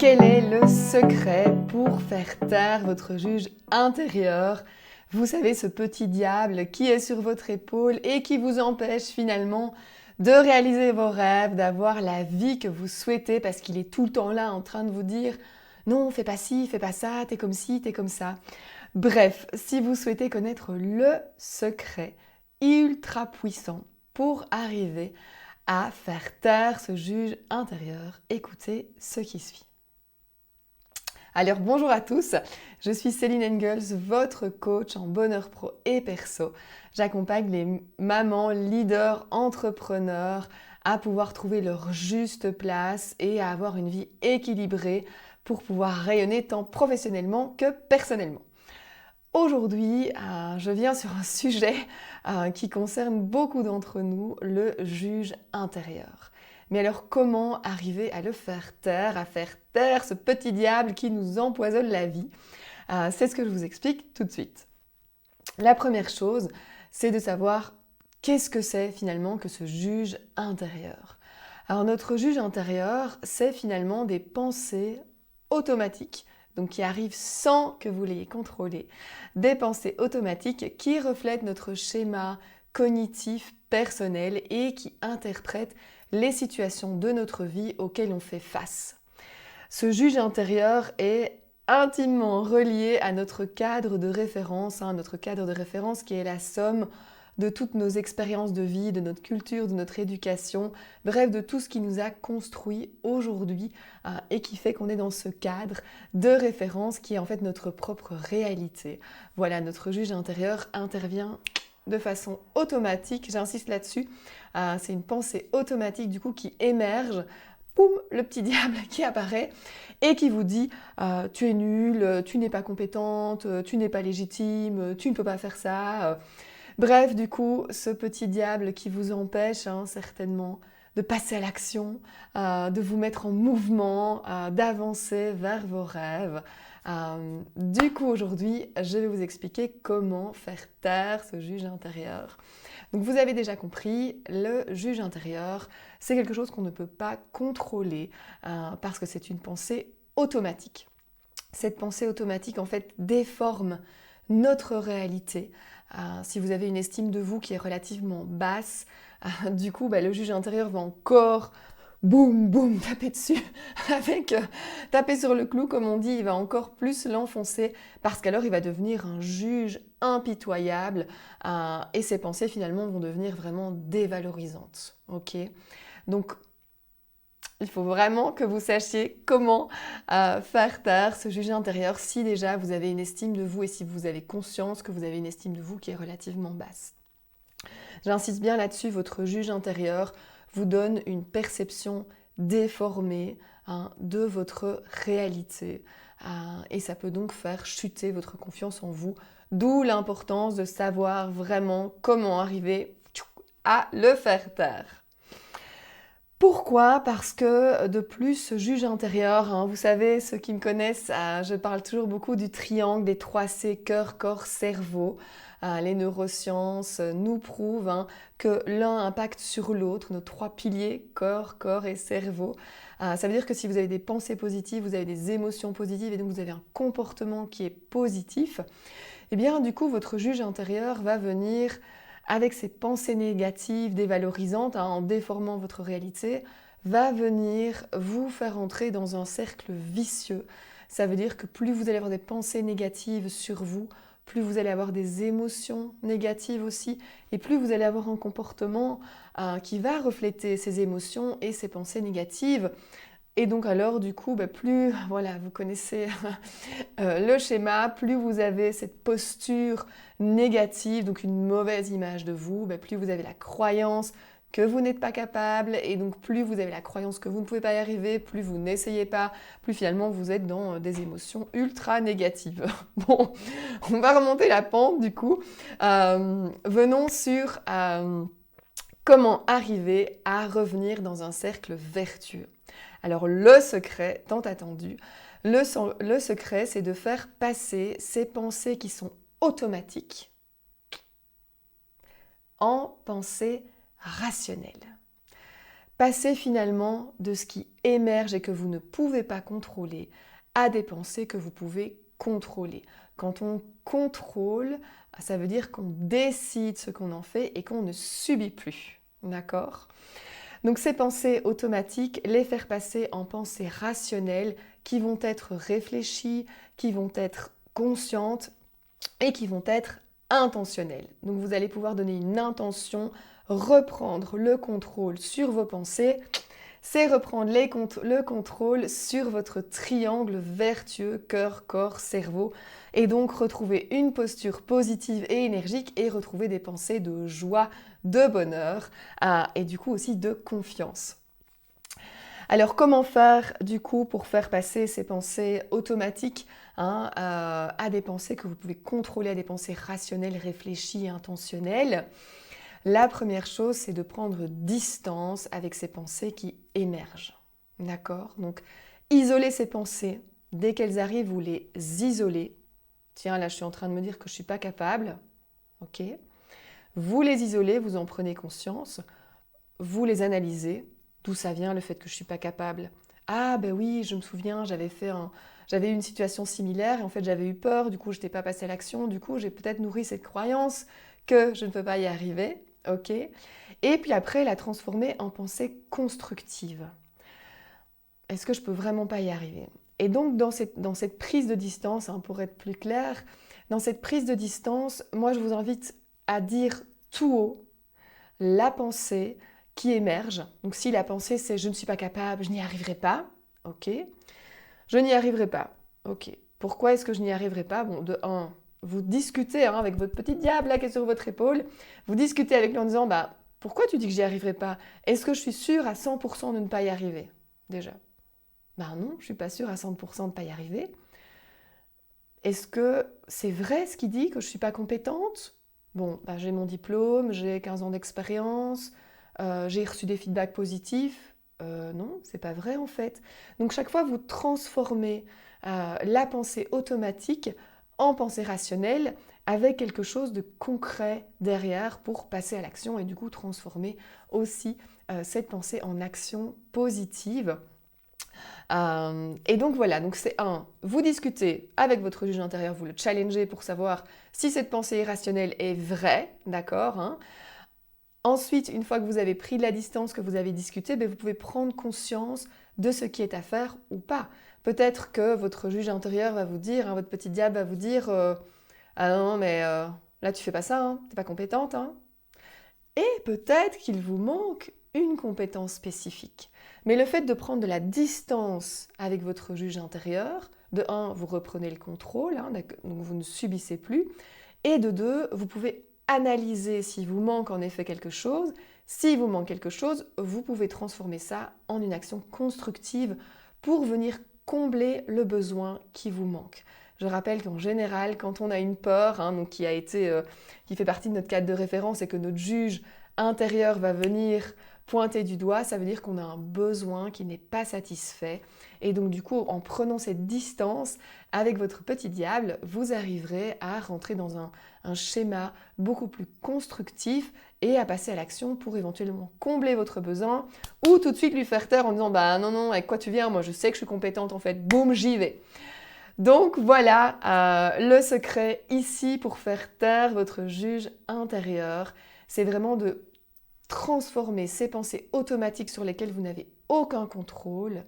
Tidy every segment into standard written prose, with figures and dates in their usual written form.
Quel est le secret pour faire taire votre juge intérieur? Vous savez, ce petit diable qui est sur votre épaule et qui vous empêche finalement de réaliser vos rêves, d'avoir la vie que vous souhaitez parce qu'il est tout le temps là en train de vous dire non, fais pas ci, fais pas ça, t'es comme ci, t'es comme ça. Bref, si vous souhaitez connaître le secret ultra puissant pour arriver à faire taire ce juge intérieur, écoutez ce qui suit. Alors bonjour à tous, je suis Céline Engels, votre coach en bonheur pro et perso. J'accompagne les mamans, leaders, entrepreneurs à pouvoir trouver leur juste place et à avoir une vie équilibrée pour pouvoir rayonner tant professionnellement que personnellement. Aujourd'hui, je viens sur un sujet qui concerne beaucoup d'entre nous, le juge intérieur. Mais alors comment arriver à le faire taire, à faire taire ce petit diable qui nous empoisonne la vie? C'est ce que je vous explique tout de suite. La première chose, c'est de savoir qu'est-ce que c'est finalement que ce juge intérieur. Alors notre juge intérieur, c'est finalement des pensées automatiques, donc qui arrivent sans que vous l'ayez contrôlé, des pensées automatiques qui reflètent notre schéma cognitif personnel et qui interprètent les situations de notre vie auxquelles on fait face. Ce juge intérieur est intimement relié à notre cadre de référence, notre cadre de référence qui est la somme de toutes nos expériences de vie, de notre culture, de notre éducation, bref, de tout ce qui nous a construit aujourd'hui et qui fait qu'on est dans ce cadre de référence qui est en fait notre propre réalité. Voilà, notre juge intérieur intervient de façon automatique, j'insiste là-dessus, c'est une pensée automatique du coup qui émerge, boum, le petit diable qui apparaît et qui vous dit tu es nul, tu n'es pas compétente, tu n'es pas légitime, tu ne peux pas faire ça. Bref, du coup, ce petit diable qui vous empêche certainement de passer à l'action, de vous mettre en mouvement, d'avancer vers vos rêves. Du coup, aujourd'hui, je vais vous expliquer comment faire taire ce juge intérieur. Donc, vous avez déjà compris, le juge intérieur, c'est quelque chose qu'on ne peut pas contrôler parce que c'est une pensée automatique. Cette pensée automatique, en fait, déforme notre réalité. Si vous avez une estime de vous qui est relativement basse, du coup, le juge intérieur va encore boum, boum, taper dessus, avec taper sur le clou, comme on dit, il va encore plus l'enfoncer, parce qu'alors il va devenir un juge impitoyable, et ses pensées finalement vont devenir vraiment dévalorisantes. Ok ? Donc, il faut vraiment que vous sachiez comment faire taire ce juge intérieur si déjà vous avez une estime de vous et si vous avez conscience que vous avez une estime de vous qui est relativement basse. J'insiste bien là-dessus, votre juge intérieur vous donne une perception déformée de votre réalité et ça peut donc faire chuter votre confiance en vous, d'où l'importance de savoir vraiment comment arriver à le faire taire. Pourquoi ? Parce que de plus, ce juge intérieur, vous savez, ceux qui me connaissent, je parle toujours beaucoup du triangle des 3 C, cœur, corps, cerveau. Les neurosciences nous prouvent que l'un impacte sur l'autre, nos 3 piliers, corps et cerveau. Ça veut dire que si vous avez des pensées positives, vous avez des émotions positives et donc vous avez un comportement qui est positif, eh bien du coup votre juge intérieur va venir avec ses pensées négatives, dévalorisantes, en déformant votre réalité, va venir vous faire entrer dans un cercle vicieux. Ça veut dire que plus vous allez avoir des pensées négatives sur vous, plus vous allez avoir des émotions négatives aussi, et plus vous allez avoir un comportement qui va refléter ces émotions et ces pensées négatives. Et donc alors du coup, plus vous connaissez le schéma, plus vous avez cette posture négative, donc une mauvaise image de vous, plus vous avez la croyance que vous n'êtes pas capable, et donc plus vous avez la croyance que vous ne pouvez pas y arriver, plus vous n'essayez pas, plus finalement vous êtes dans des émotions ultra négatives. Bon, on va remonter la pente du coup. Venons sur comment arriver à revenir dans un cercle vertueux. Alors le secret, tant attendu, le secret, c'est de faire passer ces pensées qui sont automatiques en pensées rationnelles. passer finalement de ce qui émerge et que vous ne pouvez pas contrôler à des pensées que vous pouvez contrôler. Quand on contrôle, ça veut dire qu'on décide ce qu'on en fait et qu'on ne subit plus. D'accord ? Donc ces pensées automatiques, les faire passer en pensées rationnelles qui vont être réfléchies, qui vont être conscientes et qui vont être intentionnelles. Donc vous allez pouvoir donner une intention, reprendre le contrôle sur vos pensées, c'est reprendre le contrôle sur votre triangle vertueux cœur, corps, cerveau et donc retrouver une posture positive et énergique et retrouver des pensées de joie, de bonheur et du coup aussi de confiance. Alors comment faire du coup pour faire passer ces pensées automatiques à des pensées que vous pouvez contrôler, à des pensées rationnelles, réfléchies et intentionnelles? La première chose, c'est de prendre distance avec ces pensées qui émergent. D'accord ? Donc, isoler ces pensées. Dès qu'elles arrivent, vous les isolez. Tiens, là, je suis en train de me dire que je ne suis pas capable. Ok ? Vous les isolez, vous en prenez conscience. Vous les analysez. D'où ça vient le fait que je ne suis pas capable ? Ah, ben oui, je me souviens, j'avais eu une situation similaire et en fait, j'avais eu peur. Du coup, je n'étais pas passée à l'action. Du coup, j'ai peut-être nourri cette croyance que je ne peux pas y arriver. Ok. Et puis après, la transformer en pensée constructive. Est-ce que je peux vraiment pas y arriver ? Et donc, dans cette prise de distance, pour être plus clair, dans cette prise de distance, moi, je vous invite à dire tout haut la pensée qui émerge. Donc, si la pensée, c'est « je ne suis pas capable, je n'y arriverai pas », ok. Je n'y arriverai pas, ok. Pourquoi est-ce que je n'y arriverai pas ? Bon, de un, vous discutez avec votre petit diable là qui est sur votre épaule, vous discutez avec lui en disant « pourquoi tu dis que j'y arriverai pas ? Est-ce que je suis sûre à 100% de ne pas y arriver ?» Déjà. Non, je ne suis pas sûre à 100% de ne pas y arriver. Est-ce que c'est vrai ce qu'il dit, que je ne suis pas compétente ? Bon, j'ai mon diplôme, j'ai 15 ans d'expérience, j'ai reçu des feedbacks positifs. Non, c'est pas vrai en fait. Donc chaque fois, vous transformez la pensée automatique en pensée rationnelle avec quelque chose de concret derrière pour passer à l'action et du coup transformer aussi cette pensée en action positive. Et donc voilà, donc c'est vous discutez avec votre juge intérieur, vous le challengez pour savoir si cette pensée irrationnelle est vraie, d'accord ? Ensuite, une fois que vous avez pris de la distance, que vous avez discuté, vous pouvez prendre conscience de ce qui est à faire ou pas. Peut-être que votre juge intérieur va vous dire, votre petit diable va vous dire « Ah non, mais là tu fais pas ça, t'es pas compétente. » Et peut-être qu'il vous manque une compétence spécifique. Mais le fait de prendre de la distance avec votre juge intérieur, de un, vous reprenez le contrôle, donc vous ne subissez plus, et de deux, vous pouvez analyser s'il vous manque en effet quelque chose. S'il vous manque quelque chose, vous pouvez transformer ça en une action constructive pour venir combler le besoin qui vous manque. Je rappelle qu'en général, quand on a une peur donc qui fait partie de notre cadre de référence et que notre juge intérieur va venir pointer du doigt, ça veut dire qu'on a un besoin qui n'est pas satisfait. Et donc du coup, en prenant cette distance avec votre petit diable, vous arriverez à rentrer dans un schéma beaucoup plus constructif et à passer à l'action pour éventuellement combler votre besoin ou tout de suite lui faire taire en disant « non, avec quoi tu viens ? Moi je sais que je suis compétente en fait, boum, j'y vais ». Donc voilà, le secret ici pour faire taire votre juge intérieur, c'est vraiment de transformer ces pensées automatiques sur lesquelles vous n'avez aucun contrôle,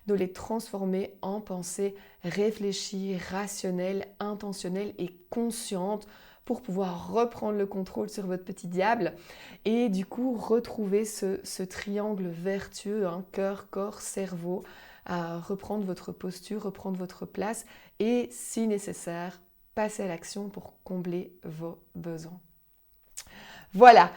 de les transformer en pensées réfléchies, rationnelles, intentionnelles et conscientes pour pouvoir reprendre le contrôle sur votre petit diable et du coup retrouver ce triangle vertueux, cœur, corps, cerveau, à reprendre votre posture, reprendre votre place et si nécessaire, passer à l'action pour combler vos besoins. Voilà,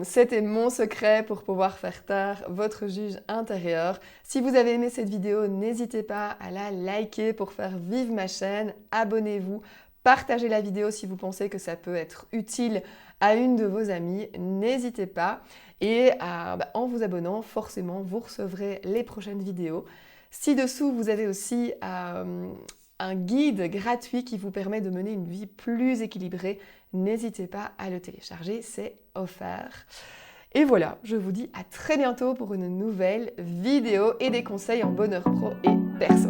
c'était mon secret pour pouvoir faire taire votre juge intérieur. Si vous avez aimé cette vidéo, n'hésitez pas à la liker pour faire vivre ma chaîne. Abonnez-vous, partagez la vidéo si vous pensez que ça peut être utile à une de vos amies. N'hésitez pas et en vous abonnant, forcément, vous recevrez les prochaines vidéos. Ci-dessous, vous avez aussi un guide gratuit qui vous permet de mener une vie plus équilibrée. N'hésitez pas à le télécharger, c'est offert. Et voilà, je vous dis à très bientôt pour une nouvelle vidéo et des conseils en bonheur pro et perso.